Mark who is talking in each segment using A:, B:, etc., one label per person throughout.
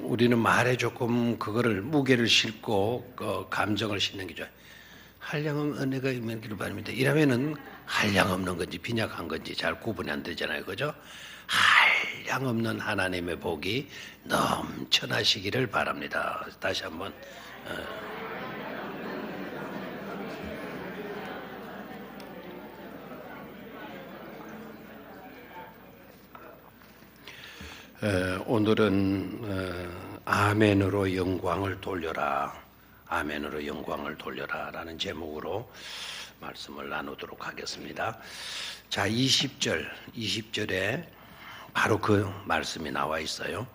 A: 우리는 말에 조금 그거를 무게를 싣고 감정을 싣는 게 좋아요. 한량없는 은혜가 임하기를 바랍니다. 이러면은 한량없는 건지 빈약한 건지 잘 구분이 안 되잖아요, 그죠? 한량없는 하나님의 복이 넘쳐나시기를 바랍니다. 다시 한번. 오늘은 아멘으로 영광을 돌려라, 아멘으로 영광을 돌려라 라는 제목으로 말씀을 나누도록 하겠습니다. 자, 20절에 바로 그 말씀이 나와 있어요.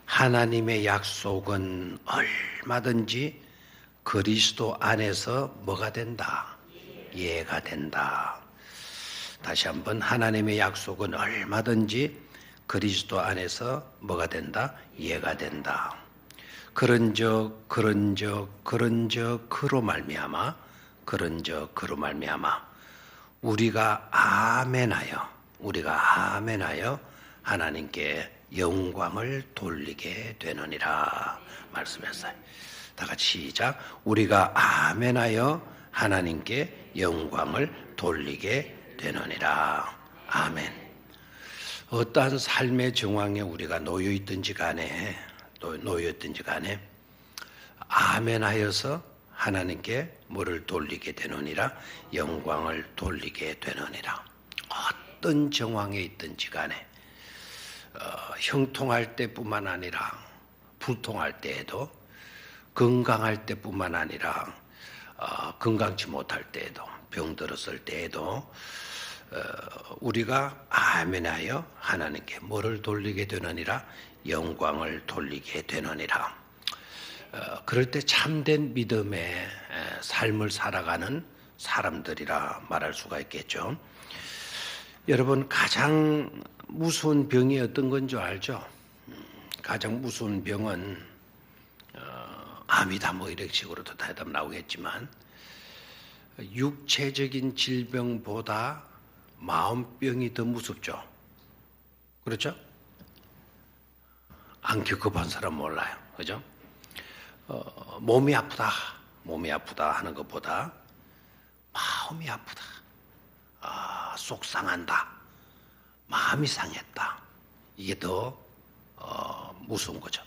A: 하나님의 약속은 얼마든지 그리스도 안에서 뭐가 된다? 예가 된다. 다시 한번, 하나님의 약속은 얼마든지 그리스도 안에서 뭐가 된다? 예가 된다. 그런즉 그로 말미암아 우리가 아멘하여 하나님께 영광을 돌리게 되느니라 말씀했어요. 다 같이 시작. 우리가 아멘하여 하나님께 영광을 돌리게 되느니라. 아멘. 어떠한 삶의 정황에 우리가 놓여있든지 간에 아멘하여서 하나님께 뭐를 돌리게 되느니라? 영광을 돌리게 되느니라. 어떤 정황에 있든지 간에 형통할 때뿐만 아니라 불통할 때에도, 건강할 때뿐만 아니라 건강치 못할 때에도, 병들었을 때에도 우리가 아멘하여 하나님께 뭐를 돌리게 되느니라? 영광을 돌리게 되느니라. 그럴 때 참된 믿음의 삶을 살아가는 사람들이라 말할 수가 있겠죠. 여러분, 가장 무서운 병이 어떤 건 줄 알죠? 가장 무서운 병은 암이다 뭐 이런 식으로도 대답 나오겠지만, 육체적인 질병보다 마음병이 더 무섭죠. 그렇죠? 안 겪어본 사람 몰라요. 그죠? 몸이 아프다 하는 것보다 마음이 아프다, 속상한다, 마음이 상했다, 이게 더 무서운 거죠.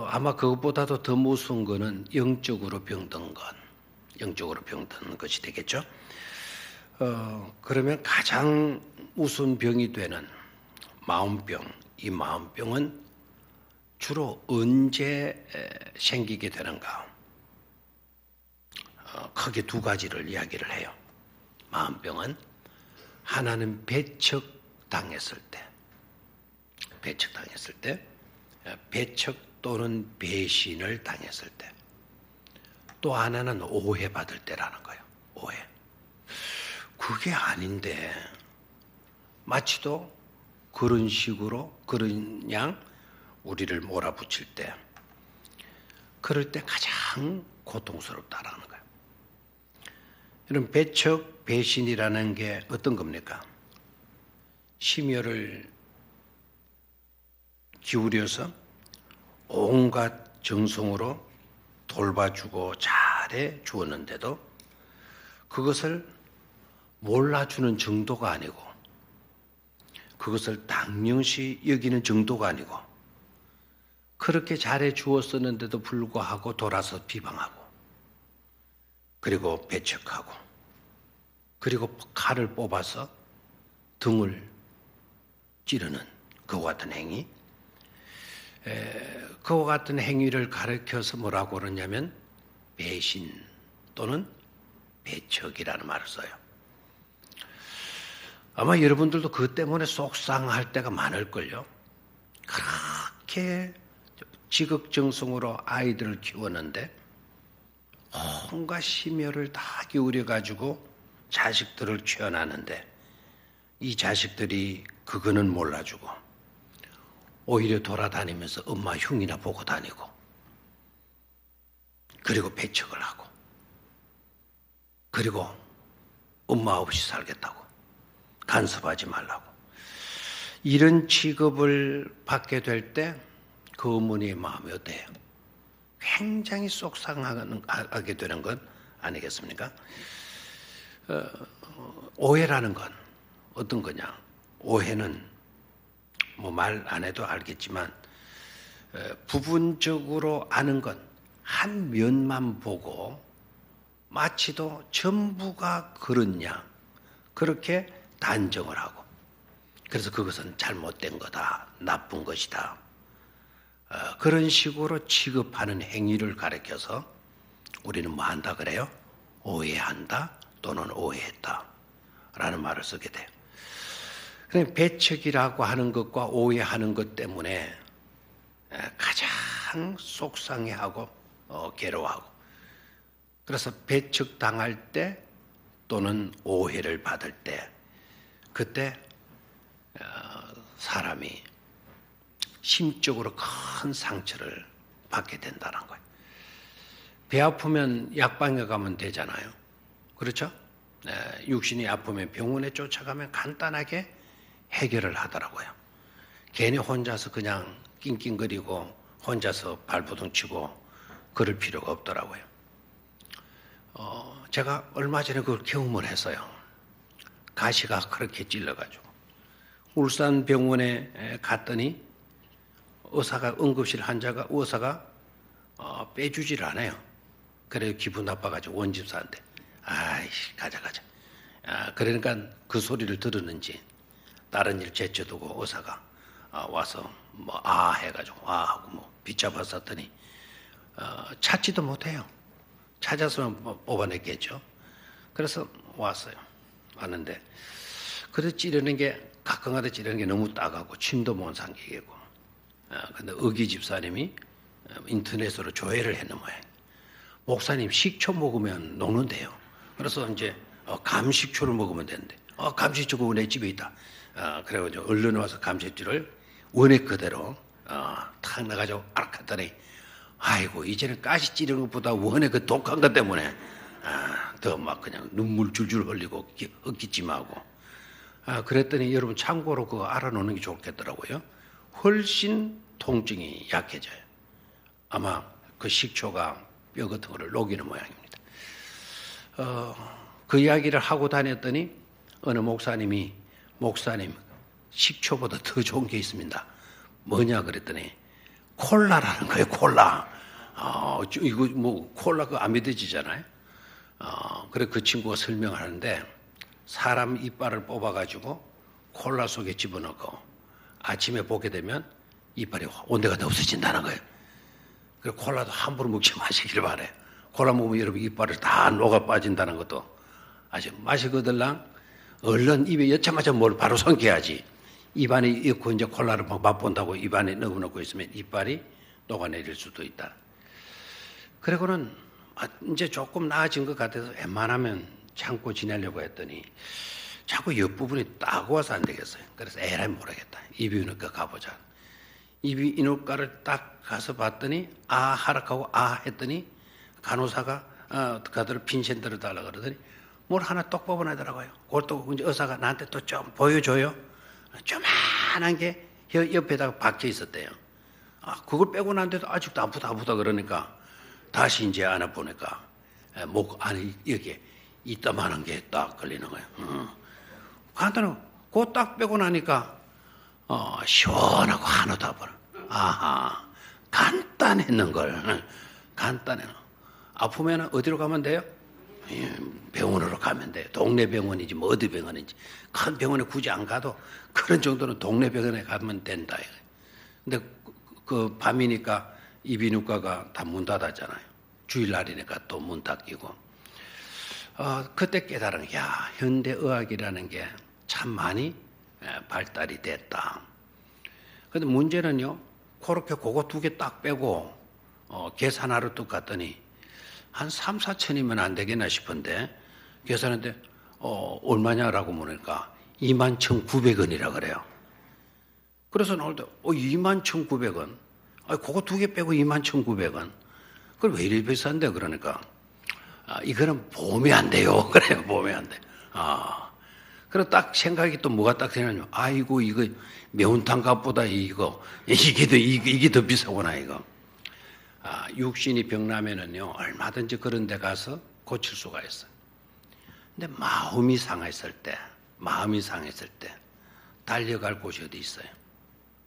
A: 아마 그것보다도 더 무서운 거는 영적으로 병든 것이 되겠죠. 그러면 가장 무서운 병이 되는 마음병, 이 마음병은 주로 언제 생기게 되는가? 크게 두 가지를 이야기를 해요. 마음병은 하나는 배척당했을 때, 배척 또는 배신을 당했을 때, 또 하나는 오해받을 때라는 거예요. 오해. 그게 아닌데 마치도 그런 식으로 그냥 우리를 몰아붙일 때, 그럴 때 가장 고통스럽다라는 거예요. 이런 배척, 배신이라는 게 어떤 겁니까? 심혈을 기울여서 온갖 정성으로 돌봐주고 잘해 주었는데도 그것을 몰라주는 정도가 아니고, 그것을 당연시 여기는 정도가 아니고, 그렇게 잘해 주었었는데도 불구하고 돌아서 비방하고, 그리고 배척하고, 그리고 칼을 뽑아서 등을 찌르는 그와 같은 행위, 그와 같은 행위를 가르쳐서 뭐라고 그러냐면 배신 또는 배척이라는 말을 써요. 아마 여러분들도 그것 때문에 속상할 때가 많을걸요. 그렇게 지극정성으로 아이들을 키웠는데 온갖 심혈을 다 기울여가지고 자식들을 키워놨는데, 이 자식들이 그거는 몰라주고 오히려 돌아다니면서 엄마 흉이나 보고 다니고, 그리고 배척을 하고, 그리고 엄마 없이 살겠다고, 간섭하지 말라고, 이런 취급을 받게 될 때 그 어머니의 마음이 어때요? 굉장히 속상하게 되는 건 아니겠습니까? 오해라는 건 어떤 거냐? 오해는 뭐 말 안 해도 알겠지만 부분적으로 아는 건 한 면만 보고 마치도 전부가 그렇냐 그렇게 단정을 하고, 그래서 그것은 잘못된 거다, 나쁜 것이다, 그런 식으로 취급하는 행위를 가리켜서 우리는 뭐 한다 그래요? 오해한다 또는 오해했다 라는 말을 쓰게 돼요. 배척이라고 하는 것과 오해하는 것 때문에 가장 속상해하고 괴로워하고, 그래서 배척당할 때 또는 오해를 받을 때 그때 사람이 심적으로 큰 상처를 받게 된다는 거예요. 배 아프면 약방에 가면 되잖아요. 그렇죠? 육신이 아프면 병원에 쫓아가면 간단하게 해결을 하더라고요. 괜히 혼자서 그냥 낑낑거리고 혼자서 발버둥 치고 그럴 필요가 없더라고요. 제가 얼마 전에 그걸 경험을 했어요. 가시가 그렇게 찔러가지고 울산 병원에 갔더니 의사가, 응급실 환자가 의사가 빼주질 않아요. 그래서 기분 나빠가지고 원집사한테 아이씨 가자. 그러니까 그 소리를 들었는지 다른 일 제쳐두고 의사가 와서 뭐 해가지고 하고 뭐 붙잡았었더니 찾지도 못해요. 찾았으면 뽑아냈겠죠. 그래서 왔는데 그래도 찌르는 게 가끔가다 찌르는 게 너무 따가고 침도 못 삼키겠고, 근데 의기 집사님이 인터넷으로 조회를 했는 모양. 목사님 식초 먹으면 녹는데요. 그래서 이제 감식초를 먹으면 되는데 감식초가 내 집에 있다. 그래가지고 얼른 와서 감식초를 원액 그대로 탁 나가지고 알았더니 아이고 이제는 가시 찌르는 것보다 원액 그 독한 것 때문에 더 막 그냥 눈물 줄줄 흘리고 헛기침하고. 그랬더니 여러분 참고로 그거 알아놓는 게 좋겠더라고요. 훨씬 통증이 약해져요. 아마 그 식초가 뼈 같은 거를 녹이는 모양입니다. 그 이야기를 하고 다녔더니 어느 목사님 식초보다 더 좋은 게 있습니다. 뭐냐 그랬더니 콜라라는 거예요. 콜라. 이거 뭐 콜라 그거 안 믿어지잖아요. 그래 그 친구가 설명하는데 사람 이빨을 뽑아가지고 콜라 속에 집어넣고 아침에 보게 되면 이빨이 온데간데 없어진다는 거예요. 그리고 콜라도 함부로 먹지 마시길 바래요. 콜라 먹으면 여러분 이빨을 다 녹아 빠진다는 것도 아주 마시거들랑 얼른 입에 여차마자 뭘 바로 삼켜야지. 입안에 넣고 이제 콜라를 막 맛본다고 입안에 넣어놓고 있으면 이빨이 녹아내릴 수도 있다. 그리고는 이제 조금 나아진 것 같아서 웬만하면 참고 지내려고 했더니 자꾸 옆부분이 따가워서 안 되겠어요. 그래서 에라이 모르겠다. 이비인후과 가보자. 이비인후과를 딱 가서 봤더니 하락하고 했더니 간호사가 그들 핀센터를 달라고 그러더니 뭘 하나 똑 뽑아내더라고요. 그것도 이제 의사가 나한테 또 좀 보여줘요. 조만한 게 옆에다가 박혀 있었대요. 그걸 빼고 난데도 아직도 아프다 그러니까 다시 이제 안아 보니까 목 안에 여기에 이따만한 게 딱 걸리는 거예요. 간단하고 그거 딱 빼고 나니까 시원하고 하나도 안 보여. 간단했는 걸. 간단해. 아프면 어디로 가면 돼요? 병원으로 가면 돼요. 동네 병원이지 뭐 어디 병원인지. 큰 병원에 굳이 안 가도 그런 정도는 동네 병원에 가면 된다. 근데 그 밤이니까 이비인후과가 다 문 닫았잖아요. 주일날이니까 또 문 닫히고. 그때 깨달은 게 현대의학이라는 게 참 많이 발달이 됐다. 근데 문제는요, 그렇게 그거 두 개 딱 빼고 계산하러 뚝 갔더니 한 3, 4천이면 안 되겠나 싶은데 계산했는데 얼마냐라고 물으니까 21,900원이라 그래요. 그래서 나올 때 21,900원. 그거 두 개 빼고 21,900원. 그럼 왜 이리 비싼데? 그러니까 이거는 보험이 안 돼요. 그래요. 보험이 안 돼. 그리고 딱 생각이 또 뭐가 딱 생각나면, 아이고, 이거 매운탕 값보다 이게 더 비싸구나, 이거. 육신이 병나면은요, 얼마든지 그런 데 가서 고칠 수가 있어요. 근데 마음이 상했을 때, 달려갈 곳이 어디 있어요?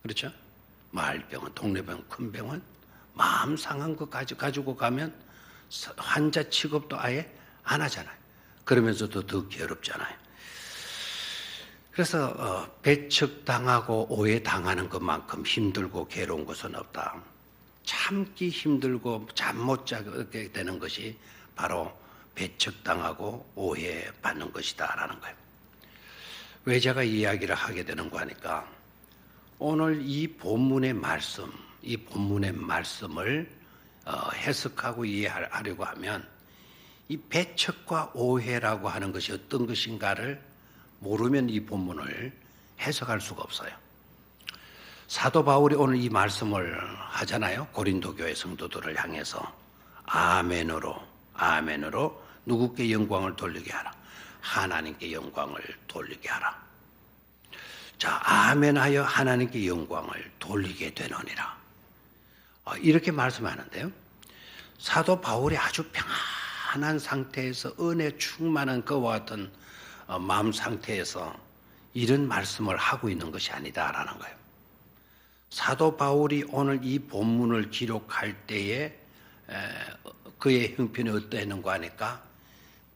A: 그렇죠? 마을병원, 동네병원, 큰 병원, 마음 상한 거 가지고 가면 환자 취급도 아예 안 하잖아요. 그러면서도 더 괴롭잖아요. 그래서 배척당하고 오해당하는 것만큼 힘들고 괴로운 것은 없다. 참기 힘들고 잠 못 자게 되는 것이 바로 배척당하고 오해받는 것이다라는 거예요. 왜 제가 이 이야기를 하게 되는가 하니까 오늘 이 본문의 말씀을 해석하고 이해하려고 하면 이 배척과 오해라고 하는 것이 어떤 것인가를 모르면 이 본문을 해석할 수가 없어요. 사도 바울이 오늘 이 말씀을 하잖아요. 고린도 교회 성도들을 향해서 아멘으로 누구께 영광을 돌리게 하라. 하나님께 영광을 돌리게 하라. 자, 아멘하여 하나님께 영광을 돌리게 되느니라. 이렇게 말씀하는데요. 사도 바울이 아주 평안한 상태에서 은혜 충만한 그와 같은 마음 상태에서 이런 말씀을 하고 있는 것이 아니다라는 거예요. 사도 바울이 오늘 이 본문을 기록할 때에 그의 형편이 어떠했는가 하니까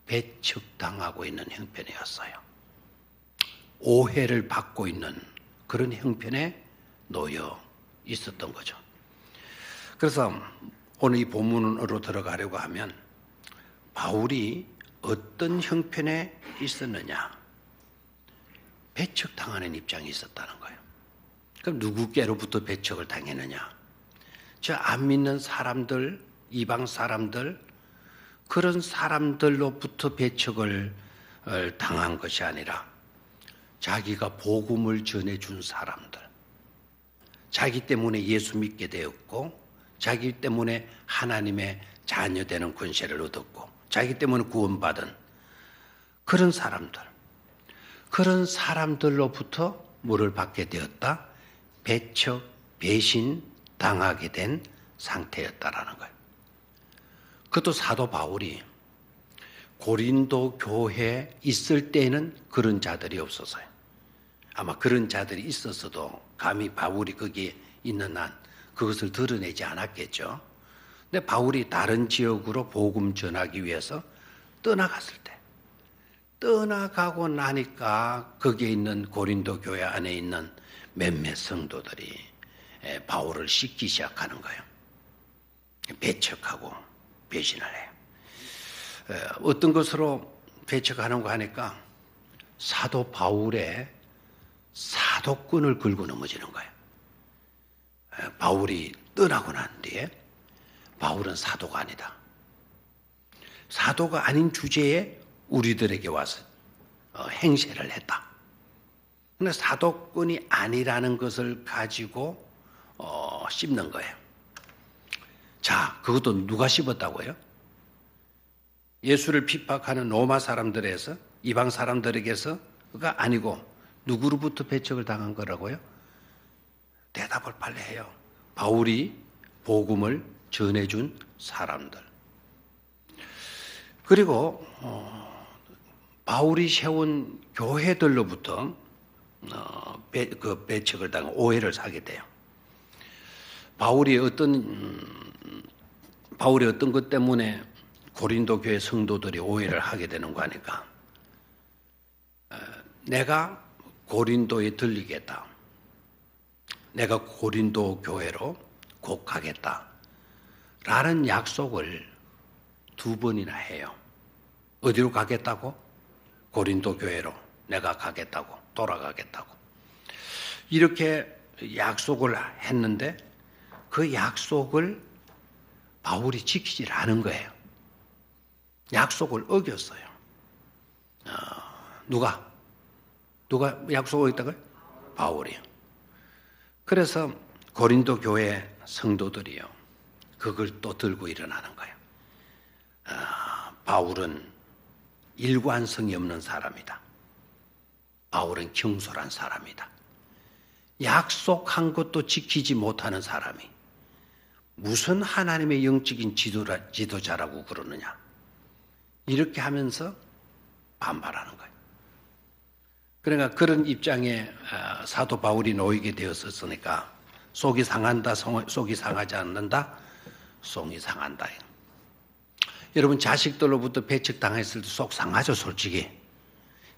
A: 배척당하고 있는 형편이었어요. 오해를 받고 있는 그런 형편에 놓여 있었던 거죠. 그래서 오늘 이 본문으로 들어가려고 하면 바울이 어떤 형편에 있었느냐? 배척당하는 입장이 있었다는 거예요. 그럼 누구께로부터 배척을 당했느냐? 저 안 믿는 사람들, 이방 사람들, 그런 사람들로부터 배척을 당한 것이 아니라 자기가 복음을 전해준 사람들, 자기 때문에 예수 믿게 되었고 자기 때문에 하나님의 자녀 되는 권세를 얻었고 자기 때문에 구원받은 그런 사람들로부터 뭐를 받게 되었다? 배척, 배신 당하게 된 상태였다라는 거예요. 그것도 사도 바울이 고린도 교회에 있을 때에는 그런 자들이 없었어요. 아마 그런 자들이 있었어도 감히 바울이 거기에 있는 한 그것을 드러내지 않았겠죠. 근데 바울이 다른 지역으로 복음 전하기 위해서 떠나갔을 때, 떠나가고 나니까 거기에 있는 고린도 교회 안에 있는 몇몇 성도들이 바울을 씻기 시작하는 거예요. 배척하고 배신을 해요. 어떤 것으로 배척하는가 하니까 사도 바울의 사도권을 걸고 넘어지는 거예요. 바울이 떠나고 난 뒤에 바울은 사도가 아니다. 사도가 아닌 주제에 우리들에게 와서 행세를 했다. 그런데 사도권이 아니라는 것을 가지고 씹는 거예요. 자, 그것도 누가 씹었다고요? 예수를 핍박하는 로마 사람들에서, 이방 사람들에게서가 아니고 누구로부터 배척을 당한 거라고요? 대답을 빨리 해요. 바울이 복음을 전해준 사람들. 그리고 바울이 세운 교회들로부터 배척을 당하고 오해를 사게 돼요. 바울이 어떤 것 때문에 고린도 교회 성도들이 오해를 하게 되는가 하니까 내가 고린도에 들리겠다. 내가 고린도 교회로 곧 가겠다. 라는 약속을 2번이나 해요. 어디로 가겠다고? 고린도 교회로 내가 가겠다고, 돌아가겠다고. 이렇게 약속을 했는데 그 약속을 바울이 지키질 않은 거예요. 약속을 어겼어요. 누가 약속을 어겼다고요? 바울이요. 그래서 고린도 교회 성도들이요. 그걸 또 들고 일어나는 거예요. 바울은 일관성이 없는 사람이다. 바울은 경솔한 사람이다. 약속한 것도 지키지 못하는 사람이 무슨 하나님의 영적인 지도자라고 그러느냐. 이렇게 하면서 반발하는 거예요. 그러니까 그런 입장에 사도 바울이 놓이게 되었으니까 속이 상한다, 속이 상하지 않는다, 속이 상한다. 여러분 자식들로부터 배척당했을 때 속 상하죠, 솔직히.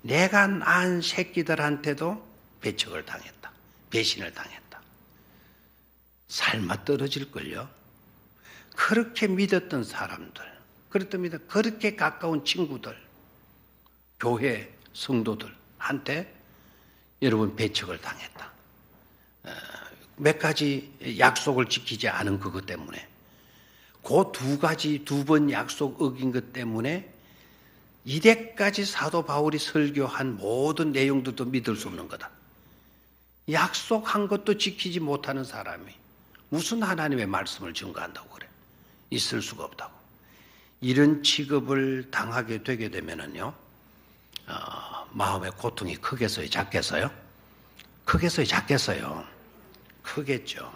A: 내가 낳은 새끼들한테도 배척을 당했다. 배신을 당했다. 삶아 떨어질걸요. 그렇게 믿었던 사람들, 그렇게 가까운 친구들, 교회 성도들한테 여러분 배척을 당했다. 몇 가지 약속을 지키지 않은 그것 때문에, 그 두 번 약속 어긴 것 때문에 이때까지 사도 바울이 설교한 모든 내용들도 믿을 수 없는 거다. 약속한 것도 지키지 못하는 사람이 무슨 하나님의 말씀을 증거한다고 그래? 있을 수가 없다고. 이런 취급을 당하게 되게 되면은요, 마음의 고통이 크겠어요, 작겠어요? 크겠어요, 작겠어요? 크겠죠.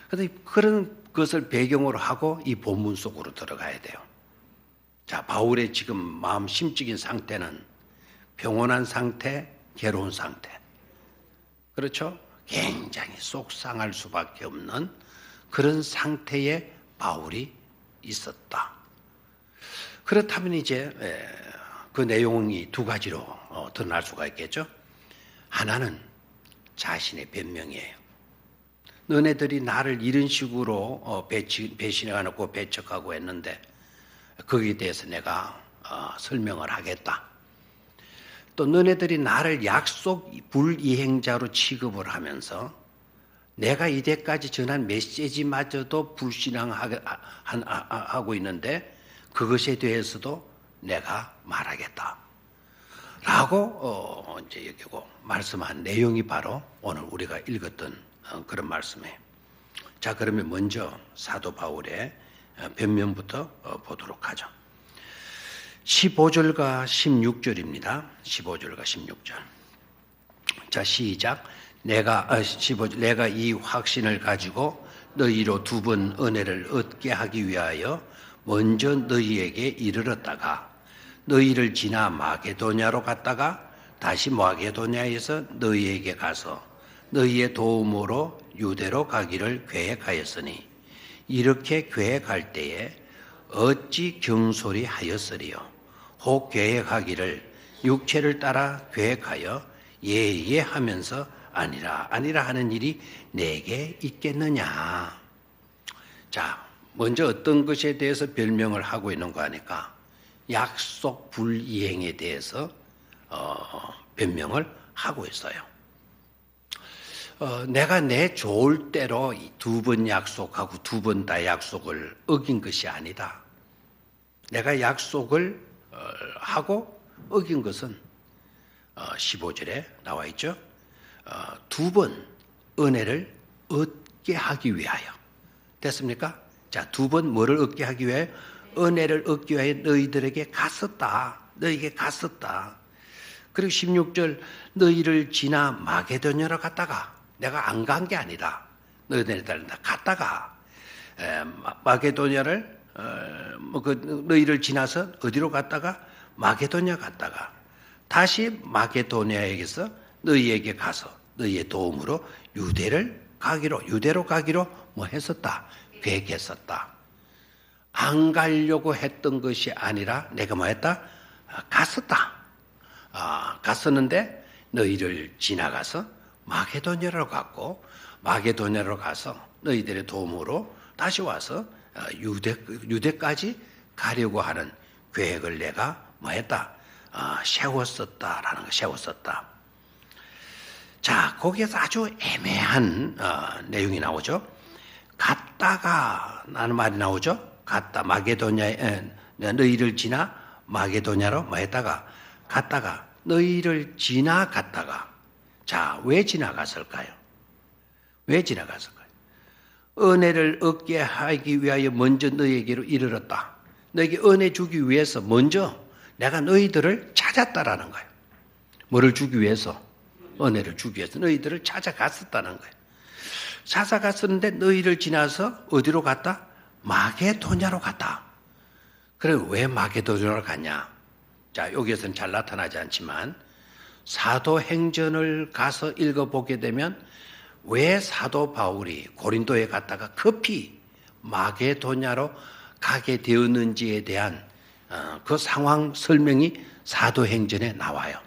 A: 그런데 그런 것을 배경으로 하고 이 본문 속으로 들어가야 돼요. 자, 바울의 지금 마음 심적인 상태는 평온한 상태, 괴로운 상태. 그렇죠? 굉장히 속상할 수밖에 없는 그런 상태에 바울이 있었다. 그렇다면 이제 그 내용이 두 가지로 드러날 수가 있겠죠. 하나는 자신의 변명이에요. 너네들이 나를 이런 식으로 배신해가지고 배척하고 했는데 거기에 대해서 내가 설명을 하겠다. 또 너네들이 나를 약속 불이행자로 취급을 하면서 내가 이때까지 전한 메시지마저도 불신앙하고 있는데 그것에 대해서도 내가 말하겠다. 라고 이제 여기고 말씀한 내용이 바로 오늘 우리가 읽었던 그런 말씀이에요. 자, 그러면 먼저 사도 바울의 변명부터 보도록 하죠. 15절과 16절입니다. 15절과 16절. 자, 시작. 내가 이 확신을 가지고 너희로 두 번 은혜를 얻게 하기 위하여 먼저 너희에게 이르렀다가 너희를 지나 마게도냐로 갔다가 다시 마게도냐에서 너희에게 가서 너희의 도움으로 유대로 가기를 계획하였으니 이렇게 계획할 때에 어찌 경솔히 하였으리요. 혹 계획하기를 육체를 따라 계획하여 예하면서 아니라 하는 일이 내게 있겠느냐. 자, 먼저 어떤 것에 대해서 변명을 하고 있는 거 하니까 약속 불이행에 대해서 변명을 하고 있어요. 내가 내 좋을 대로 두 번 약속하고 두 번 다 약속을 어긴 것이 아니다. 내가 약속을 하고 어긴 것은 15절에 나와 있죠. 두 번 은혜를 얻게 하기 위하여. 됐습니까? 자, 두 번 뭐를 얻게 하기 위하여? 은혜를 얻기 위하여 너희들에게 갔었다. 너희에게 갔었다. 그리고 16절 너희를 지나 마게도냐로 갔다가 내가 안 간 게 아니라 너희들에 따른다. 갔다가 마게도냐를 너희를 지나서 어디로 갔다가 마게도냐 갔다가 다시 마게도냐에게서 너희에게 가서 너희의 도움으로 유대로 가기로 뭐 했었다. 계획했었다. 안 가려고 했던 것이 아니라 내가 뭐 했다? 갔었다. 갔었는데 너희를 지나가서 마게도냐로 갔고 마게도냐로 가서 너희들의 도움으로 다시 와서 유대까지 가려고 하는 계획을 내가 뭐 했다? 세웠었다라는 거, 세웠었다. 자, 거기에서 아주 애매한 내용이 나오죠. 갔다가 라는 말이 나오죠. 갔다 마게도냐에 너희를 지나 마게도냐로 뭐 했다가 갔다가 너희를 지나갔다가 자, 왜 지나갔을까요? 왜 지나갔을까요? 은혜를 얻게 하기 위하여 먼저 너희에게로 이르렀다. 너에게 은혜 주기 위해서 먼저 내가 너희들을 찾았다라는 거예요. 뭐를 주기 위해서? 은혜를 주기 위해서 너희들을 찾아갔었다는 거예요. 찾아갔었는데 너희를 지나서 어디로 갔다? 마게도냐로 갔다. 그래 왜 마게도냐로 갔냐? 자, 여기에서는 잘 나타나지 않지만 사도행전을 가서 읽어보게 되면 왜 사도 바울이 고린도에 갔다가 급히 마게도냐로 가게 되었는지에 대한 그 상황 설명이 사도행전에 나와요.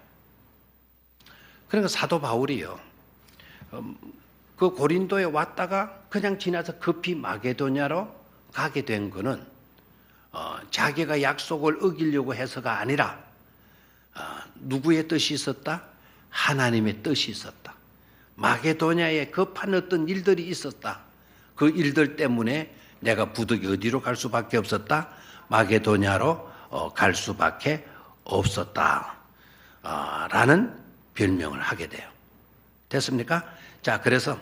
A: 그러니까 사도 바울이요, 그 고린도에 왔다가 그냥 지나서 급히 마게도냐로 가게 된 거는 자기가 약속을 어기려고 해서가 아니라 누구의 뜻이 있었다? 하나님의 뜻이 있었다. 마게도냐에 급한 어떤 일들이 있었다. 그 일들 때문에 내가 부득이 어디로 갈 수밖에 없었다? 마게도냐로 갈 수밖에 없었다. 라는 별명을 하게 돼요. 됐습니까? 자, 그래서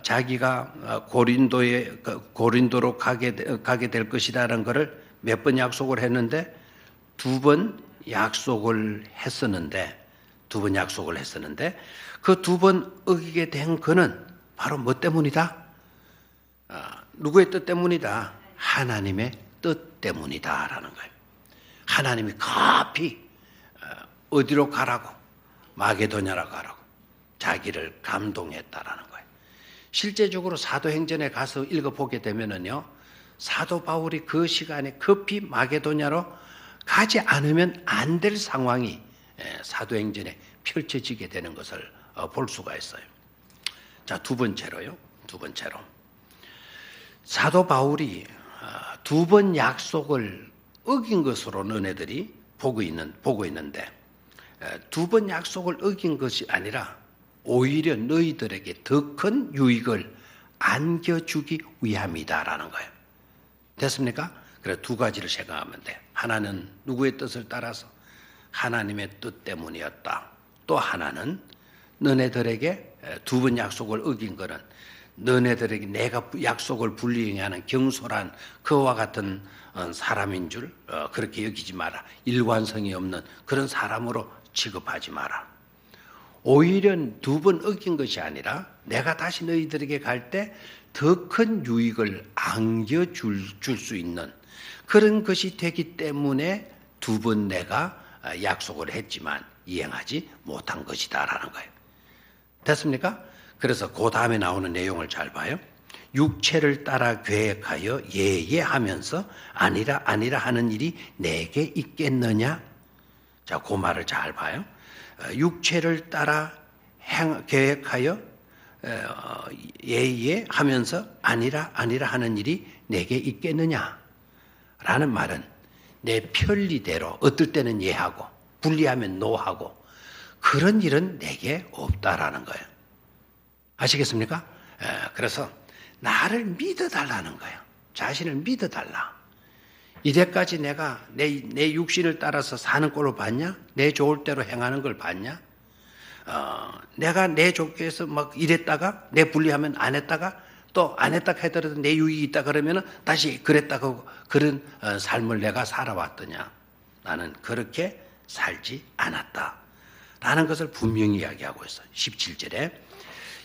A: 자기가 고린도로 가게 될 것이라는 것을 몇 번 약속을 했는데 두 번 약속을 했었는데 그 두 번 어기게 된 그는 바로 뭐 때문이다? 누구의 뜻 때문이다? 하나님의 뜻 때문이다라는 거예요. 하나님이 급히 어디로 가라고? 마게도냐로 가라고 자기를 감동했다라는 거예요. 실제적으로 사도행전에 가서 읽어보게 되면은요, 사도 바울이 그 시간에 급히 마게도냐로 가지 않으면 안 될 상황이 사도행전에 펼쳐지게 되는 것을 볼 수가 있어요. 자, 두 번째로 사도 바울이 두 번 약속을 어긴 것으로 너네들이 보고 있는데 두 번 약속을 어긴 것이 아니라 오히려 너희들에게 더 큰 유익을 안겨주기 위함이다라는 거예요. 됐습니까? 그래 두 가지를 생각하면 돼. 하나는 누구의 뜻을 따라서 하나님의 뜻 때문이었다. 또 하나는 너네들에게 두 번 약속을 어긴 거는 너네들에게 내가 약속을 불이행하는 경솔한 그와 같은 사람인 줄 그렇게 여기지 마라. 일관성이 없는 그런 사람으로 취급하지 마라. 오히려 두 번 어긴 것이 아니라 내가 다시 너희들에게 갈 때 더 큰 유익을 안겨줄 수 있는 그런 것이 되기 때문에 두 번 내가 약속을 했지만 이행하지 못한 것이다라는 거예요. 됐습니까? 그래서 그 다음에 나오는 내용을 잘 봐요. 육체를 따라 계획하여 예하면서 아니라 하는 일이 내게 있겠느냐? 자, 그 말을 잘 봐요. 육체를 따라 계획하여 하면서 아니라 하는 일이 내게 있겠느냐? 라는 말은 내 편리대로 어떨 때는 예하고 분리하면 노하고 그런 일은 내게 없다라는 거예요. 아시겠습니까? 그래서 나를 믿어달라는 거예요. 자신을 믿어달라. 이제까지 내가 내 육신을 따라서 사는 꼴을 봤냐? 내 좋을 대로 행하는 걸 봤냐? 내가 내 좋게 해서 막 이랬다가 내 분리하면 안 했다가 또 안 했다 하더라도 내 유익이 있다 그러면 다시 그랬다고 그런 삶을 내가 살아왔더냐? 나는 그렇게 살지 않았다. 라는 것을 분명히 이야기하고 있어요. 17절에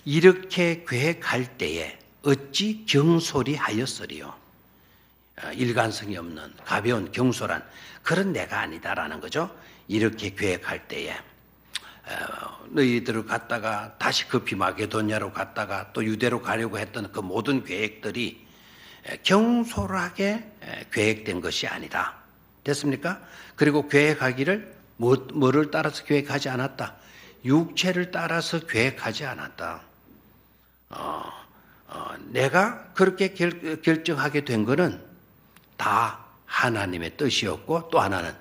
A: 이렇게 계획할 때에 어찌 경솔히 하였으리요. 일관성이 없는 가벼운 경솔한 그런 내가 아니다라는 거죠. 이렇게 계획할 때에 너희들을 갔다가 다시 급히 마게도냐로 갔다가 또 유대로 가려고 했던 그 모든 계획들이 경솔하게 계획된 것이 아니다. 됐습니까? 그리고 계획하기를 뭐를 따라서 계획하지 않았다. 육체를 따라서 계획하지 않았다. 내가 그렇게 결정하게 된 것은 다 하나님의 뜻이었고 또 하나는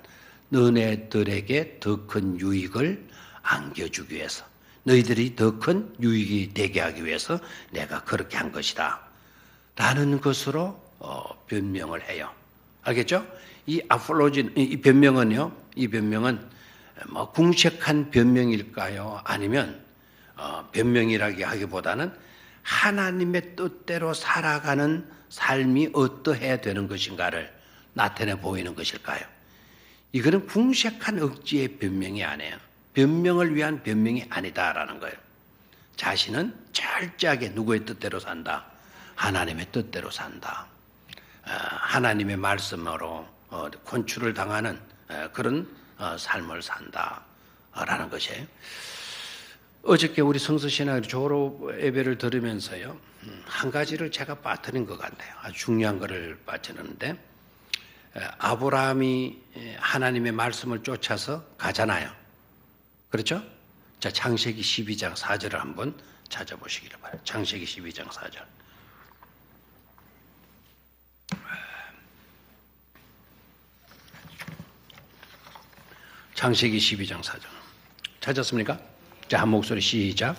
A: 너네들에게 더 큰 유익을 안겨주기 위해서 너희들이 더 큰 유익이 되게 하기 위해서 내가 그렇게 한 것이다. 라는 것으로 변명을 해요. 알겠죠? 이 아폴로진, 이 변명은 뭐 궁색한 변명일까요? 아니면 변명이라기 하기보다는 하나님의 뜻대로 살아가는 삶이 어떠해야 되는 것인가를 나타내 보이는 것일까요? 이거는 궁색한 억지의 변명이 아니에요. 변명을 위한 변명이 아니다라는 거예요. 자신은 철저하게 누구의 뜻대로 산다. 하나님의 뜻대로 산다. 하나님의 말씀으로 권추를 당하는 그런 삶을 산다라는 것이에요. 어저께 우리 성서신학 졸업 예배를 들으면서요, 한 가지를 제가 빠뜨린 것 같아요. 아주 중요한 것을 빠뜨렸는데, 아브라함이 하나님의 말씀을 쫓아서 가잖아요. 그렇죠? 자, 창세기 12장 4절을 한번 찾아보시기를 바라요. 창세기 12장 4절. 창세기 12장 4절. 찾았습니까? 자, 한 목소리 시작.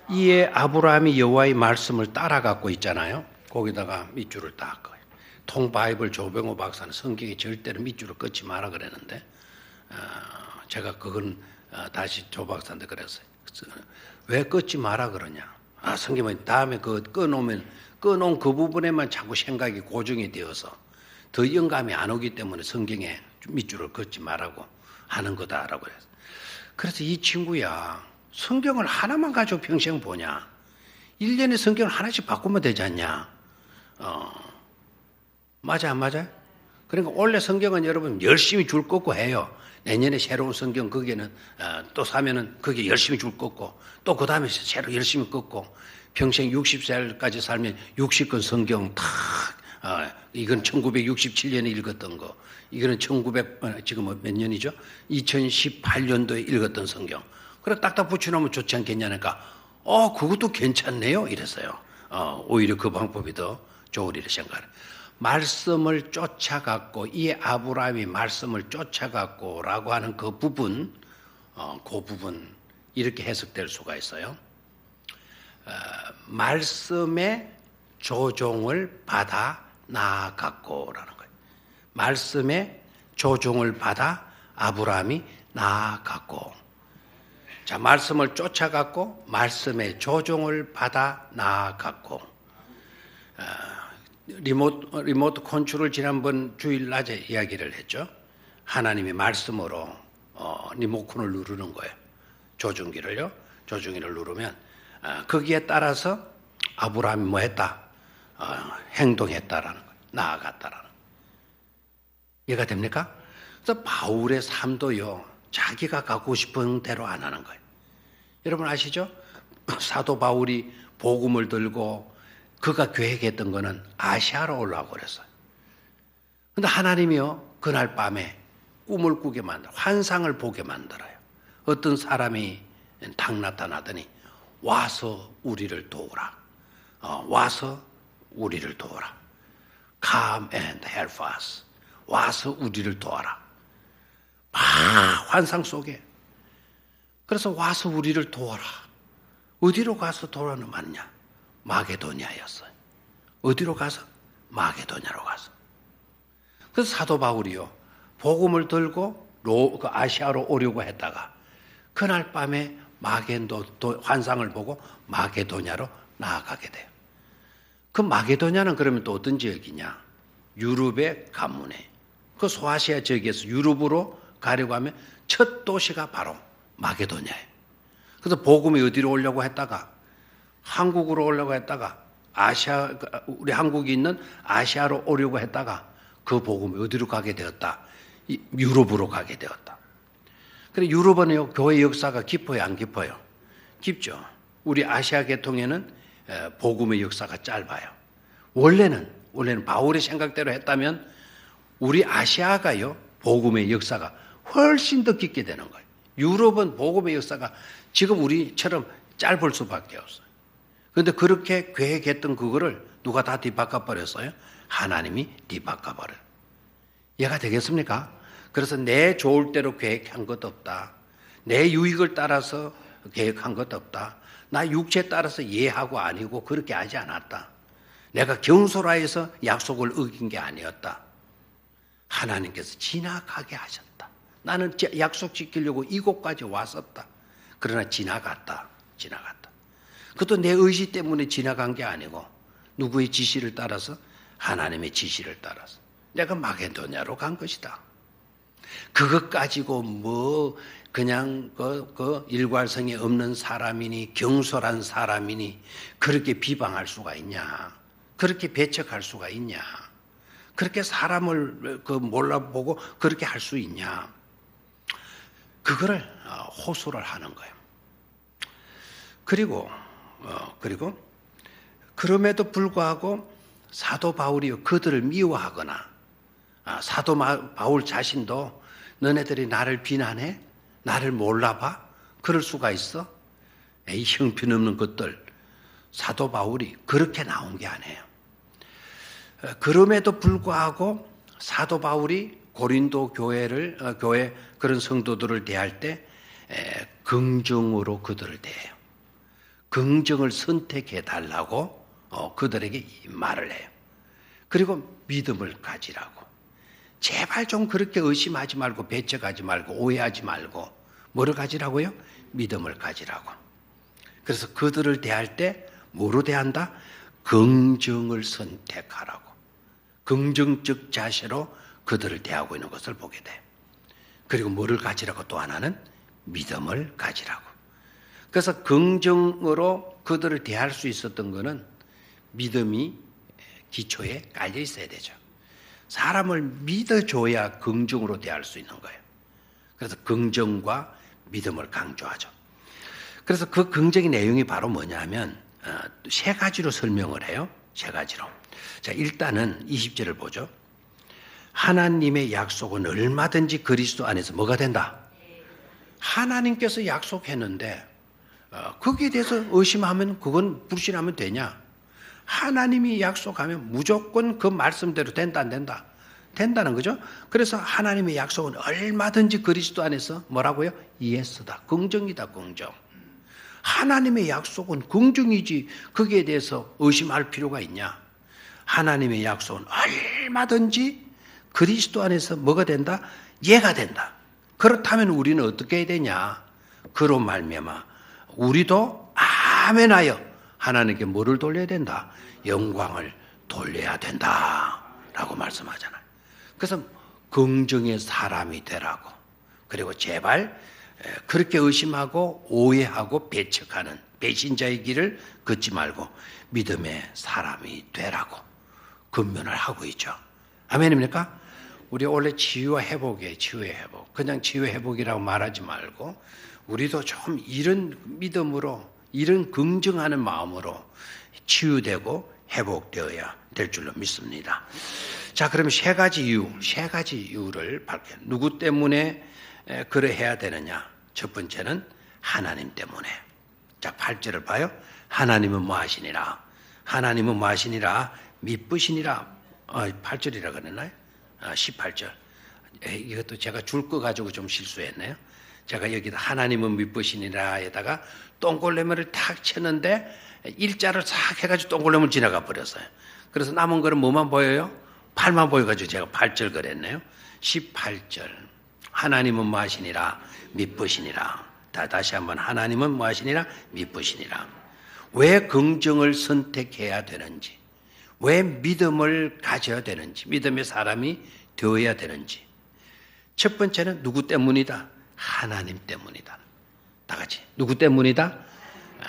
A: 이에 아브라함이 여호와의 말씀을 따라가고 있잖아요. 거기다가 밑줄을 딱 그어요. 통바이블 조병호 박사는 성경에 절대로 밑줄을 끊지 마라 그랬는데, 제가 그건 다시 조 박사한테 그랬어요. 왜 끊지 마라 그러냐? 성경은 다음에 그 끊어놓은 그 부분에만 자꾸 생각이 고정이 되어서 더 영감이 안 오기 때문에 성경에 밑줄을 긋지 말라고 하는 거다라고 해서. 그래서 이 친구야, 성경을 하나만 가지고 평생 보냐? 1년에 성경을 하나씩 바꾸면 되지 않냐? 맞아 안 맞아요? 그러니까 원래 성경은 여러분 열심히 줄 긋고 해요. 내년에 새로운 성경 거기에는 또 사면은 거기에 열심히 줄 긋고 또 그 다음에 새로 열심히 긋고 평생 60살까지 살면 60권 성경 탁 이건 1967년에 읽었던 거, 이거는 지금 몇 년이죠? 2018년도에 읽었던 성경. 그래 딱딱 붙여놓으면 좋지 않겠냐니까 그것도 괜찮네요 이랬어요. 오히려 그 방법이 더 좋으리라 생각해요. 말씀을 쫓아갔고, 이 아브라함이 말씀을 쫓아갔고라고 하는 그 부분 이렇게 해석될 수가 있어요. 말씀의 조종을 받아 나아갔고라는 거예요. 말씀의 조종을 받아 아브라함이 나아갔고, 자, 말씀을 쫓아갔고 말씀의 조종을 받아 나아갔고, 리모트 컨트롤 지난번 주일 낮에 이야기를 했죠. 하나님의 말씀으로 리모컨을 누르는 거예요. 조종기를 누르면 거기에 따라서 아브라함이 뭐 했다? 행동했다라는 거예요. 나아갔다라는 거예요. 이해가 됩니까? 그래서 바울의 삶도요, 자기가 가고 싶은 대로 안 하는 거예요. 여러분 아시죠? 사도 바울이 복음을 들고 그가 계획했던 거는 아시아로 올라가고 그랬어요. 그런데 하나님이요, 그날 밤에 꿈을 꾸게 만들어, 환상을 보게 만들어요. 어떤 사람이 딱 나타나더니 와서 우리를 도우라. 와서 우리를 도우라. Come and help us. 와서 우리를 도와라. 환상 속에. 그래서 와서 우리를 도와라. 어디로 가서 도와는 맞냐? 마게도냐였어요. 어디로 가서? 마게도냐로 가서. 그래서 사도 바울이요, 복음을 들고 아시아로 오려고 했다가 그날 밤에 환상을 보고 마게도냐로 나아가게 돼요. 그 마게도냐는 그러면 또 어떤 지역이냐? 유럽의 가문에. 그 소아시아 지역에서 유럽으로 가려고 하면 첫 도시가 바로 마게도냐예요. 그래서 복음이 어디로 오려고 했다가 한국으로 오려고 했다가 우리 한국이 있는 아시아로 오려고 했다가 그 복음이 어디로 가게 되었다? 유럽으로 가게 되었다. 그래, 유럽은요, 교회 역사가 깊어요, 안 깊어요? 깊죠. 우리 아시아 계통에는 복음의 역사가 짧아요. 원래는 바울의 생각대로 했다면 우리 아시아가요, 복음의 역사가 훨씬 더 깊게 되는 거예요. 유럽은 복음의 역사가 지금 우리처럼 짧을 수밖에 없어요. 그런데 그렇게 계획했던 그거를 누가 다 뒤바꿔버렸어요? 하나님이 뒤바꿔버려요. 이해가 되겠습니까? 그래서 내 좋을 대로 계획한 것도 없다. 내 유익을 따라서 계획한 것도 없다. 나 육체에 따라서 이해하고 아니고 그렇게 하지 않았다. 내가 경솔하여서 약속을 어긴 게 아니었다. 하나님께서 지나가게 하셨다. 나는 약속 지키려고 이곳까지 왔었다. 그러나 지나갔다. 그것도 내 의지 때문에 지나간 게 아니고 누구의 지시를 따라서 하나님의 지시를 따라서 내가 마게도냐로 간 것이다. 그것 가지고 뭐 그냥 그 일괄성이 없는 사람이니 경솔한 사람이니 그렇게 비방할 수가 있냐? 그렇게 배척할 수가 있냐? 그렇게 사람을 몰라보고 그렇게 할 수 있냐? 그거를 호소를 하는 거예요. 그리고 그럼에도 불구하고 사도 바울이 그들을 미워하거나 사도 바울 자신도 너네들이 나를 비난해? 나를 몰라봐? 그럴 수가 있어? 이 형편없는 것들. 사도 바울이 그렇게 나온 게 아니에요. 그럼에도 불구하고 사도 바울이 고린도 교회 그런 성도들을 대할 때 긍정으로 그들을 대해요. 긍정을 선택해 달라고 그들에게 말을 해요. 그리고 믿음을 가지라고. 제발 좀 그렇게 의심하지 말고 배척하지 말고 오해하지 말고 뭐를 가지라고요? 믿음을 가지라고. 그래서 그들을 대할 때 뭐로 대한다? 긍정을 선택하라고. 긍정적 자세로 그들을 대하고 있는 것을 보게 돼. 그리고 뭐를 가지라고 또 하나는 믿음을 가지라고. 그래서 긍정으로 그들을 대할 수 있었던 것은 믿음이 기초에 깔려 있어야 되죠. 사람을 믿어줘야 긍정으로 대할 수 있는 거예요. 그래서 긍정과 믿음을 강조하죠. 그래서 그 긍정의 내용이 바로 뭐냐면 세 가지로 설명을 해요. 세 가지로. 자, 일단은 20절을 보죠. 하나님의 약속은 얼마든지 그리스도 안에서 뭐가 된다? 하나님께서 약속했는데 거기에 대해서 의심하면 그건 불신하면 되냐? 하나님이 약속하면 무조건 그 말씀대로 된다 안 된다? 된다는 거죠. 그래서 하나님의 약속은 얼마든지 그리스도 안에서 뭐라고요? 예스다. 긍정이다. 긍정. 하나님의 약속은 긍정이지 거기에 대해서 의심할 필요가 있냐? 하나님의 약속은 얼마든지 그리스도 안에서 뭐가 된다? 예가 된다. 그렇다면 우리는 어떻게 해야 되냐? 그로 말미암아 우리도 아멘하여 하나님께 뭐를 돌려야 된다? 영광을 돌려야 된다라고 말씀하잖아요. 그래서 긍정의 사람이 되라고. 그리고 제발 그렇게 의심하고 오해하고 배척하는 배신자의 길을 걷지 말고 믿음의 사람이 되라고 권면을 하고 있죠. 아멘입니까? 우리 원래 치유와 회복이에요. 치유의 회복. 그냥 치유의 회복이라고 말하지 말고 우리도 좀 이런 믿음으로 이런 긍정하는 마음으로 치유되고 회복되어야 될 줄로 믿습니다. 자, 그러면 세 가지 이유를 밝혀요. 누구 때문에 그러해야 되느냐? 첫 번째는 하나님 때문에. 자, 8절을 봐요. 하나님은 뭐 하시니라? 하나님은 뭐 하시니라? 미쁘시니라. 8절이라 그랬나요? 18절. 이것도 제가 줄 거 가지고 좀 실수했네요. 제가 여기다 하나님은 미쁘시니라에다가 동글레미를 탁 쳤는데 일자를 싹 해가지고 동글레미를 지나가 버렸어요. 그래서 남은 거는 뭐만 보여요? 8만 보여가지고 제가 8절 그랬네요. 18절. 하나님은 뭐 하시니라? 미쁘시니라. 다시 한번 하나님은 뭐 하시니라? 미쁘시니라. 왜 긍정을 선택해야 되는지, 왜 믿음을 가져야 되는지, 믿음의 사람이 되어야 되는지. 첫 번째는 누구 때문이다? 하나님 때문이다. 다 같이. 누구 때문이다?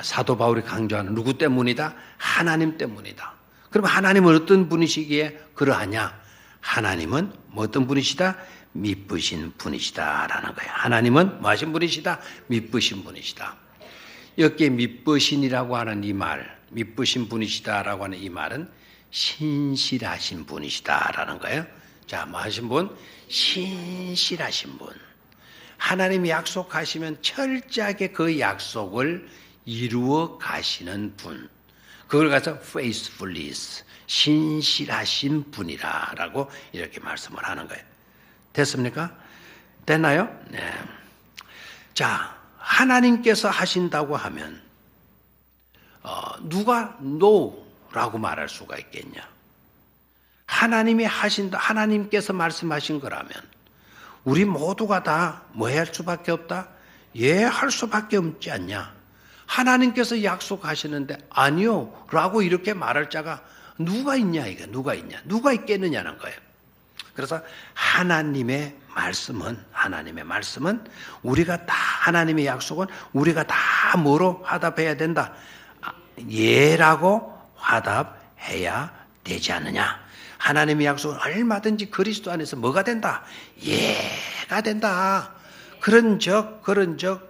A: 사도 바울이 강조하는 누구 때문이다? 하나님 때문이다. 그럼 하나님은 어떤 분이시기에 그러하냐? 하나님은 뭐 어떤 분이시다? 미쁘신 분이시다라는 거예요. 하나님은 뭐 하신 분이시다? 미쁘신 분이시다. 여기에 미쁘신이라고 하는 이 말, 미쁘신 분이시다라고 하는 이 말은 신실하신 분이시다라는 거예요. 자, 뭐 하신 분? 신실하신 분. 하나님이 약속하시면 철저하게 그 약속을 이루어 가시는 분. 그걸 가서 faithfulness, 신실하신 분이라고 이렇게 말씀을 하는 거예요. 됐습니까? 됐나요? 네. 자, 하나님께서 하신다고 하면 누가 no라고 말할 수가 있겠냐? 하나님이 하신다, 하나님께서 말씀하신 거라면 우리 모두가 다 뭐 할 수밖에 없다? 예, 할 수밖에 없지 않냐? 하나님께서 약속하시는데 아니요 라고 이렇게 말할 자가 누가 있냐 이거 누가 있냐 누가 있겠느냐는 거예요. 그래서 하나님의 말씀은 우리가 다 하나님의 약속은 우리가 다 뭐로 화답해야 된다? 예라고 화답해야 되지 않느냐? 하나님의 약속은 얼마든지 그리스도 안에서 뭐가 된다? 예가 된다. 그런즉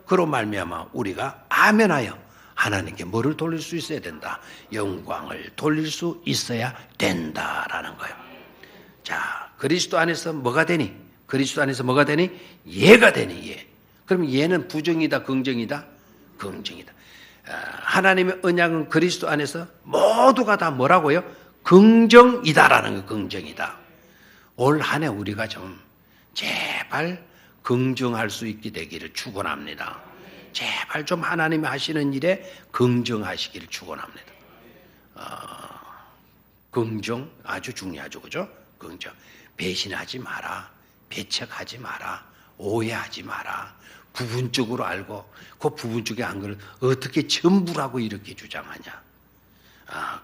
A: 그로 말미암아 우리가 아멘하여 하나님께 뭐를 돌릴 수 있어야 된다? 영광을 돌릴 수 있어야 된다라는 거예요. 자, 그리스도 안에서 뭐가 되니? 그리스도 안에서 뭐가 되니? 예가 되니 예. 그럼 예는 부정이다, 긍정이다? 긍정이다. 하나님의 언약은 그리스도 안에서 모두가 다 뭐라고요? 긍정이다라는 거, 긍정이다. 올 한 해 우리가 좀 제발 긍정할 수 있게 되기를 축원합니다. 제발 좀 하나님이 하시는 일에 긍정하시기를 축원합니다. 긍정 아주 중요하죠, 그죠? 긍정. 배신하지 마라, 배척하지 마라, 오해하지 마라. 부분적으로 알고 그 부분적인 안걸 어떻게 전부라고 이렇게 주장하냐?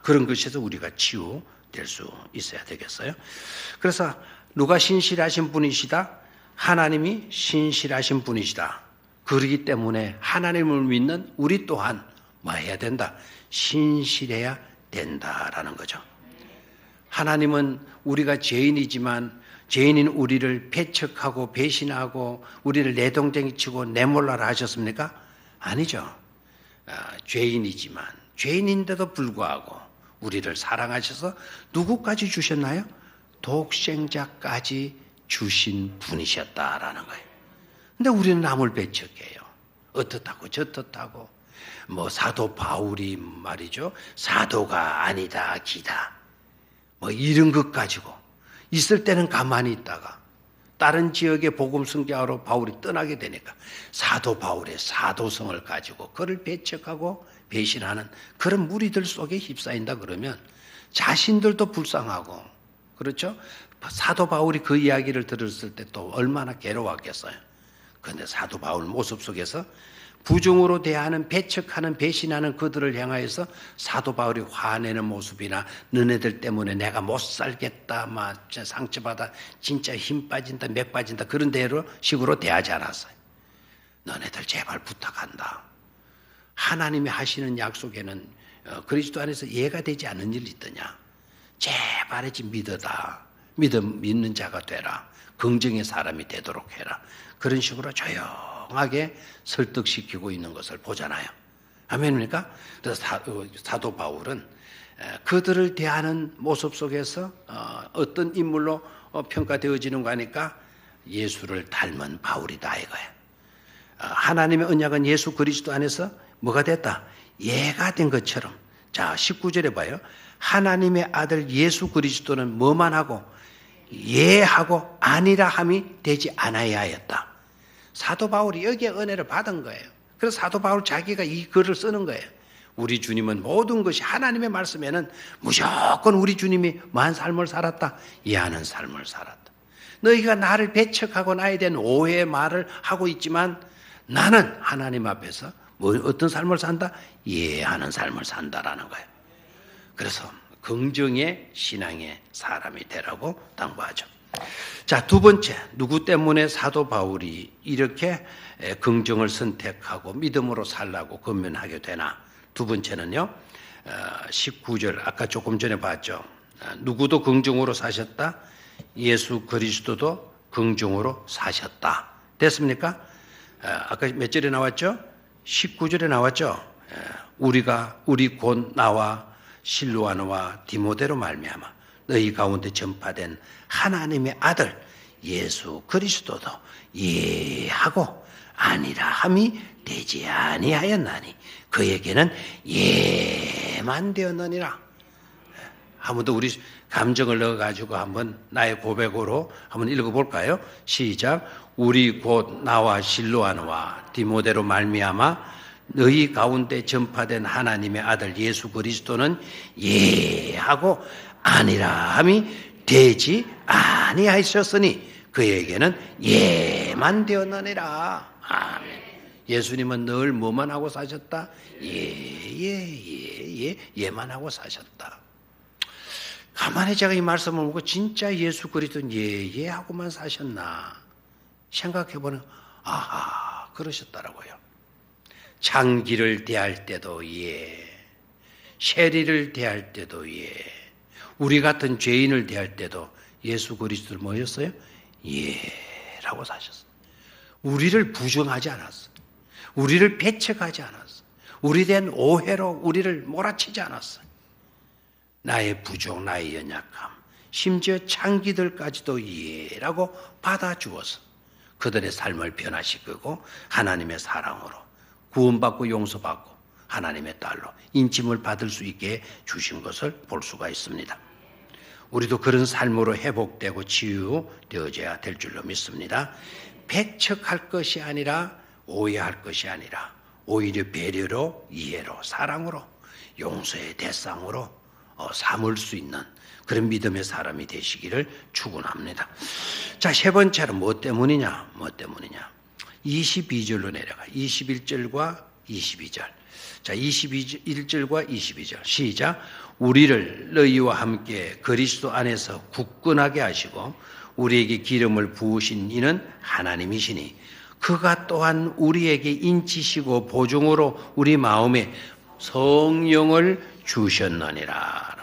A: 그런 것에서 우리가 치유될 수 있어야 되겠어요. 그래서 누가 신실하신 분이시다? 하나님이 신실하신 분이시다. 그러기 때문에 하나님을 믿는 우리 또한 뭐 해야 된다? 신실해야 된다라는 거죠. 하나님은 우리가 죄인이지만 죄인인 우리를 배척하고 배신하고 우리를 내동댕이 치고 내몰라라 하셨습니까? 아니죠. 죄인이지만 죄인인데도 불구하고 우리를 사랑하셔서 누구까지 주셨나요? 독생자까지 주신 분이셨다라는 거예요. 근데 우리는 남을 배척해요. 어떻다고 저떻다고. 뭐 사도 바울이 말이죠. 사도가 아니다 기다. 뭐 이런 것 가지고 있을 때는 가만히 있다가 다른 지역에 복음 선교하러 바울이 떠나게 되니까 사도 바울의 사도성을 가지고 그를 배척하고 배신하는 그런 무리들 속에 휩싸인다 그러면 자신들도 불쌍하고 그렇죠? 사도 바울이 그 이야기를 들었을 때 또 얼마나 괴로웠겠어요. 그런데 사도 바울 모습 속에서 부정으로 대하는 배척하는 배신하는 그들을 향하여서 사도 바울이 화내는 모습이나 너네들 때문에 내가 못 살겠다 막 상처받아 진짜 힘 빠진다 맥 빠진다 그런 대로 식으로 대하지 않았어요. 너네들 제발 부탁한다. 하나님이 하시는 약속에는 그리스도 안에서 예가 되지 않은 일이 있더냐. 제발이지 믿어다. 믿는 자가 되라. 긍정의 사람이 되도록 해라. 그런 식으로 조용하게 설득시키고 있는 것을 보잖아요. 아멘입니까? 그래서 사도 바울은 그들을 대하는 모습 속에서 어떤 인물로 평가되어지는 거 하니까 예수를 닮은 바울이다 이거예요. 하나님의 언약은 예수 그리스도 안에서 뭐가 됐다? 예가 된 것처럼. 자, 19절에 봐요. 하나님의 아들 예수 그리스도는 뭐만 하고 예하고 아니라 함이 되지 않아야 하였다. 사도 바울이 여기에 은혜를 받은 거예요. 그래서 사도 바울 자기가 이 글을 쓰는 거예요. 우리 주님은 모든 것이 하나님의 말씀에는 무조건 우리 주님이 뭐한 삶을 살았다? 예하는 삶을 살았다. 너희가 나를 배척하고 나에 대한 오해의 말을 하고 있지만 나는 하나님 앞에서 뭐 어떤 삶을 산다? 예하는 삶을 산다라는 거예요. 그래서 긍정의 신앙의 사람이 되라고 당부하죠. 자, 두 번째, 누구 때문에 사도 바울이 이렇게 긍정을 선택하고 믿음으로 살라고 권면하게 되나? 두 번째는요, 19절, 아까 조금 전에 봤죠. 누구도 긍정으로 사셨다. 예수 그리스도도 긍정으로 사셨다. 됐습니까? 아까 몇 절에 나왔죠? 19절에 나왔죠. 우리 곧 나와 실로아노와 디모데로 말미암아 너희 가운데 전파된 하나님의 아들 예수 그리스도도 예하고 아니라 함이 되지 아니하였나니 그에게는 예만 되었느니라. 한 번 더 우리 감정을 넣어가지고 한번 나의 고백으로 한번 읽어볼까요? 시작. 우리 곧 나와 실로아노와 디모데로 말미암아 너희 가운데 전파된 하나님의 아들 예수 그리스도는 예하고 아니라 함이 되지 아니하셨으니 그에게는 예만 되었느니라. 아멘. 예수님은 늘 뭐만 하고 사셨다? 예만 하고 사셨다. 가만히 제가 이 말씀을 보고 진짜 예수 그리스도는 예 하고만 사셨나 생각해보는, 아하, 그러셨더라고요. 장기를 대할 때도 예, 세리를 대할 때도 예, 우리 같은 죄인을 대할 때도 예수 그리스도를 뭐였어요? 예라고 사셨어요. 우리를 부정하지 않았어. 우리를 배척하지 않았어. 우리에 대한 오해로 우리를 몰아치지 않았어. 나의 부족, 나의 연약함, 심지어 창기들까지도 예라고 받아주어서 그들의 삶을 변화시키고 하나님의 사랑으로 구원받고 용서받고 하나님의 딸로 인침을 받을 수 있게 주신 것을 볼 수가 있습니다. 우리도 그런 삶으로 회복되고 치유되어져야 될 줄로 믿습니다. 배척할 것이 아니라 오해할 것이 아니라 오히려 배려로, 이해로, 사랑으로, 용서의 대상으로 삼을 수 있는 그런 믿음의 사람이 되시기를 축원합니다. 자, 세 번째로 뭐 때문이냐? 22절로 내려가. 21절과 22절. 자, 21절과 22절. 시작. 우리를 너희와 함께 그리스도 안에서 굳건하게 하시고 우리에게 기름을 부으신 이는 하나님이시니 그가 또한 우리에게 인치시고 보증으로 우리 마음에 성령을 주셨느니라.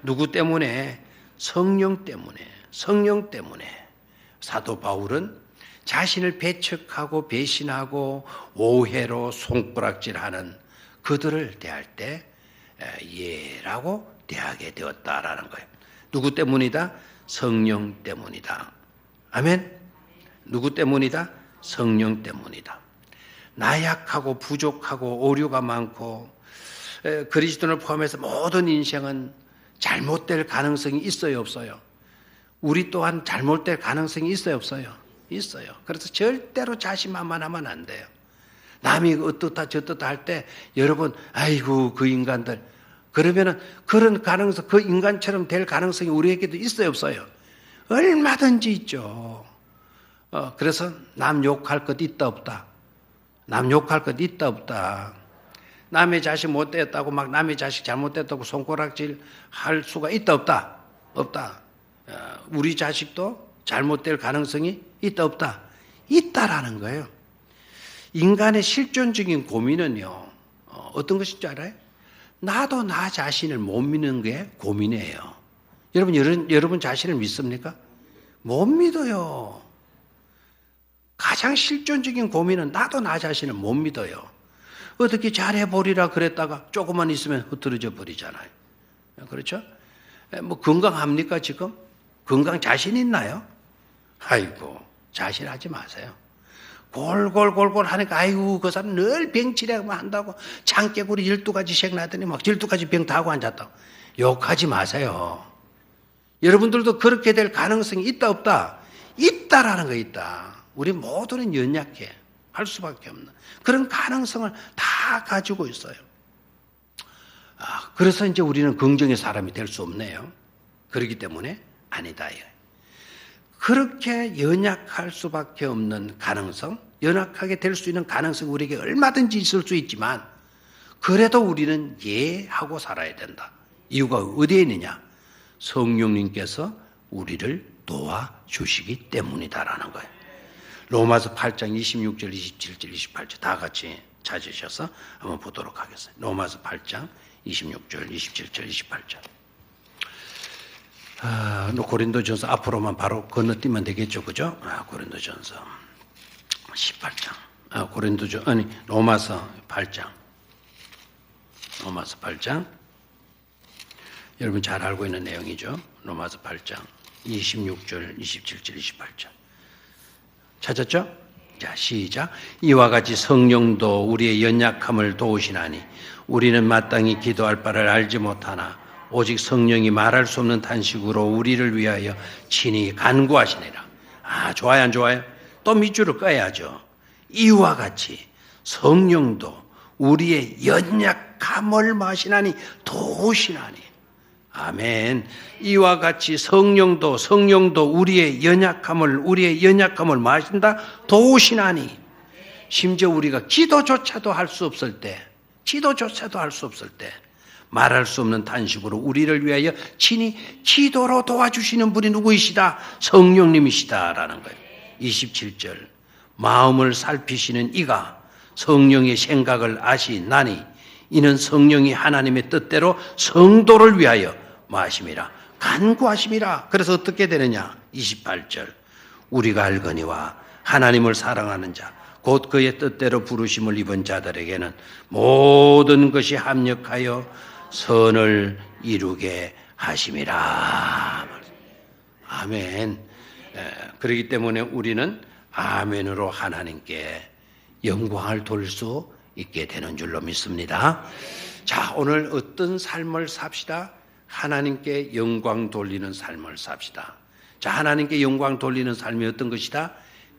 A: 누구 때문에? 성령 때문에. 사도 바울은 자신을 배척하고 배신하고 오해로 손가락질하는 그들을 대할 때 예라고 대하게 되었다라는 거예요. 누구 때문이다? 성령 때문이다. 아멘. 누구 때문이다? 성령 때문이다. 나약하고 부족하고 오류가 많고 그리스도를 포함해서 모든 인생은 잘못될 가능성이 있어요, 없어요? 우리 또한 잘못될 가능성이 있어요, 없어요? 있어요. 그래서 절대로 자신만만하면 안 돼요. 남이 어떻다 저떻다 할 때 여러분, 아이고 그 인간들, 그러면은 그런 가능성, 그 인간처럼 될 가능성이 우리에게도 있어요, 없어요? 얼마든지 있죠. 그래서 남 욕할 것 있다 없다. 남 욕할 것 있다 없다. 남의 자식 못됐다고 막 남의 자식 잘못됐다고 손가락질 할 수가 있다 없다. 없다. 우리 자식도 잘못될 가능성이 있다 없다. 있다라는 거예요. 인간의 실존적인 고민은요, 어떤 것인지 알아요? 나도 나 자신을 못 믿는 게 고민이에요. 여러분 자신을 믿습니까? 못 믿어요. 가장 실존적인 고민은 나도 나 자신을 못 믿어요. 어떻게 잘해보리라 그랬다가 조금만 있으면 흐트러져 버리잖아요. 그렇죠? 뭐 건강합니까 지금? 건강 자신 있나요? 아이고, 자신하지 마세요. 골골 하니까 아이고 그 사람 늘 병치레만 한다고 장깨구리 12가지씩 나더니 막 12가지 병 다 하고 앉았다고. 욕하지 마세요. 여러분들도 그렇게 될 가능성이 있다 없다? 있다라는 거 있다. 우리 모두는 연약해. 할 수밖에 없는 그런 가능성을 다 가지고 있어요. 그래서 이제 우리는 긍정의 사람이 될 수 없네요. 그렇기 때문에 아니다. 그렇게 연약할 수밖에 없는 가능성, 연약하게 될 수 있는 가능성이 우리에게 얼마든지 있을 수 있지만 그래도 우리는 예하고 살아야 된다. 이유가 어디에 있느냐? 성령님께서 우리를 도와주시기 때문이다라는 거예요. 로마서 8장 26절, 27절, 28절 다 같이 찾으셔서 한번 보도록 하겠습니다. 로마서 8장 26절, 27절, 28절. 고린도전서 앞으로만 바로 건너뛰면 되겠죠, 그죠? 고린도전서 18장. 로마서 8장. 로마서 8장. 여러분 잘 알고 있는 내용이죠. 로마서 8장 26절, 27절, 28절. 찾았죠? 자, 시작. 이와 같이 성령도 우리의 연약함을 도우시나니 우리는 마땅히 기도할 바를 알지 못하나 오직 성령이 말할 수 없는 탄식으로 우리를 위하여 친히 간구하시니라. 좋아요, 안 좋아요? 또 밑줄을 꺼야죠. 이와 같이 성령도 우리의 연약함을 마시나니 도우시나니. 아멘. 이와 같이 성령도 우리의 연약함을 마신다 도우시나니. 심지어 우리가 기도조차도 할 수 없을 때 말할 수 없는 탄식으로 우리를 위하여 친히 기도로 도와주시는 분이 누구이시다? 성령님이시다라는 거예요. 27절 마음을 살피시는 이가 성령의 생각을 아시나니 이는 성령이 하나님의 뜻대로 성도를 위하여 마심이라 간구하심이라. 그래서 어떻게 되느냐? 28절 우리가 알거니와 하나님을 사랑하는 자 곧 그의 뜻대로 부르심을 입은 자들에게는 모든 것이 합력하여 선을 이루게 하심이라. 아멘. 그렇기 때문에 우리는 아멘으로 하나님께 영광을 돌릴 수 있게 되는 줄로 믿습니다. 자, 오늘 어떤 삶을 삽시다? 하나님께 영광 돌리는 삶을 삽시다. 자, 하나님께 영광 돌리는 삶이 어떤 것이다?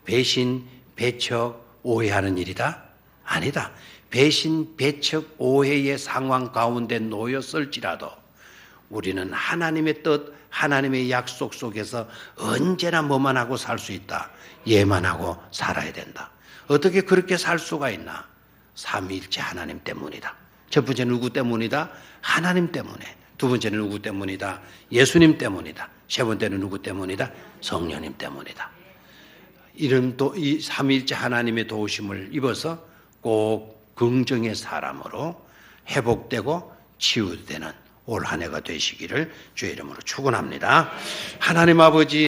A: 배신, 배척, 오해하는 일이다? 아니다. 배신, 배척, 오해의 상황 가운데 놓였을지라도 우리는 하나님의 뜻, 하나님의 약속 속에서 언제나 뭐만 하고 살 수 있다. 예만 하고 살아야 된다. 어떻게 그렇게 살 수가 있나? 삼위일체 하나님 때문이다. 첫 번째는 누구 때문이다? 하나님 때문에. 두 번째는 누구 때문이다? 예수님 때문이다. 세 번째는 누구 때문이다? 성령님 때문이다. 이런 또 이 삼위일체 하나님의 도우심을 입어서 꼭 긍정의 사람으로 회복되고 치유되는 올 한 해가 되시기를 주의 이름으로 축원합니다. 하나님 아버지